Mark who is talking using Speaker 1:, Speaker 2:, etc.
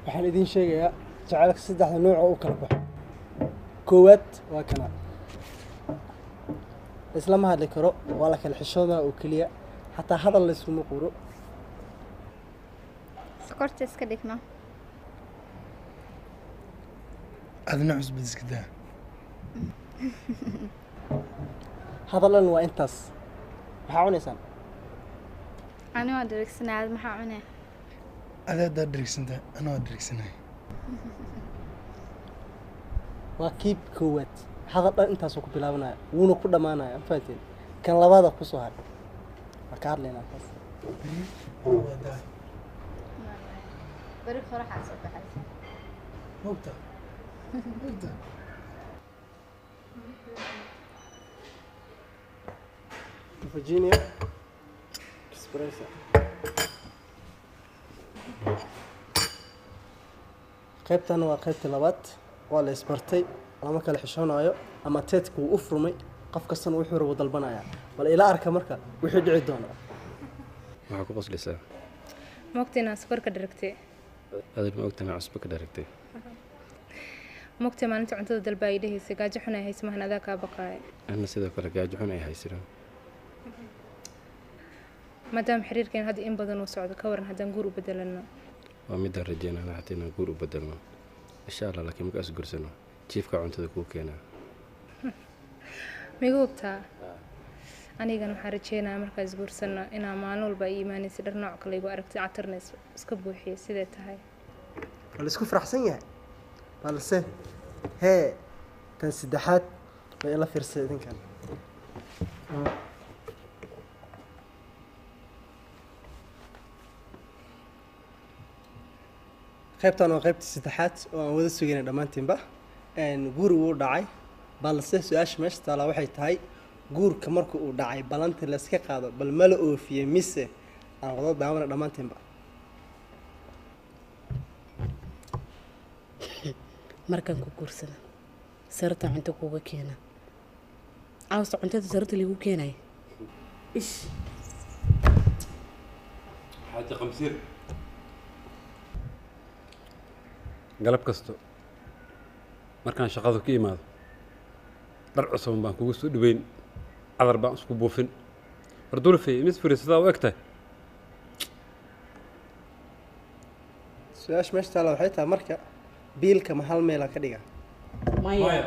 Speaker 1: waxaan idin sheegayaa jacaylka saddexda nooc oo u kala baxo koowaad waa kana islama hadli karo waa la kala xishoodaa oo keliya xataa hadal layskuma quro
Speaker 2: sokorta iska dhigno
Speaker 3: adna cusbad iska daa
Speaker 1: hadalan waa intaas maxaa cunaysaan
Speaker 2: ani waa dheregsanaa aad maxaa cunee
Speaker 3: adaadaa dheregsanta ana waa dheregsanahay
Speaker 1: waa kiib koowaad hadal dhan intaasuu ku bilaabanaya wuuna ku dhammaanaya ma fahanteen kan labaada ku soo haray waa ka hadlaynaa taas
Speaker 3: waa daa
Speaker 2: bari qoraxaa soo baxaysa
Speaker 3: hogta hogta
Speaker 1: Virginia Espresso qaybtan waa qaybta labaad waa la isbartay lama kala xishoonayo ama teedku u furmay qof kastana wuxuu rabo dalbanaya bal ila arka marka wixii dhici doona
Speaker 4: waxaa ku qoslaysaa
Speaker 5: mogta inaan sokor ka dharagtay
Speaker 4: adig ma ogtana cusbo ka dharagtay
Speaker 5: mogta maalinta cuntada dalbaa ay dhahaysay gaajo xun ay haysa mahan adaa kaa baqaaya
Speaker 4: anna sidoo kale gaajo xun ay haysiro
Speaker 5: maadaama xiriirkeen hadda in badan uu socdo ka waran haddaan guur u bedelano
Speaker 4: waa midaan rajeynana hataa inaan guur u bedelno insha allah laakiin markaas gursano jiifka cuntada kuu keenaa
Speaker 5: migu hubtaa anigana waxaan rajeynayaa markaas guursano inaa maalin walba ay iimaanaysa dhar nooc kale igu aragtay catarna iska buuxiya sidee tahay
Speaker 1: waa la isku faraxsan yahay balse hee tan saddexaad way ila fiirsay idinkan qaybtan waa qaybtii saddexaad oo aan wada sugaynay dhammaantiinba guuri wuu dhacay balse su-aasha meesha taalaa waxay tahay guurka marka uu dhacay ballantii layska qaado bal ma la oofiyey mise aan wada daawana dhammaantiinba
Speaker 6: markaan ku guursada sarta cunto kuga keena cawsta cuntada sarta lagu keenay ish
Speaker 7: xaaji qamsiir galab kasto markaan shaqadu ka imaado dhar cusub baan kugu soo dhaweyn cadar baan isku buufin wardulfay mis furisadaa u egtahay
Speaker 1: su-aasha meesha taalaa waxay tahay marka biilka ma hal meela ka dhiga
Speaker 6: maya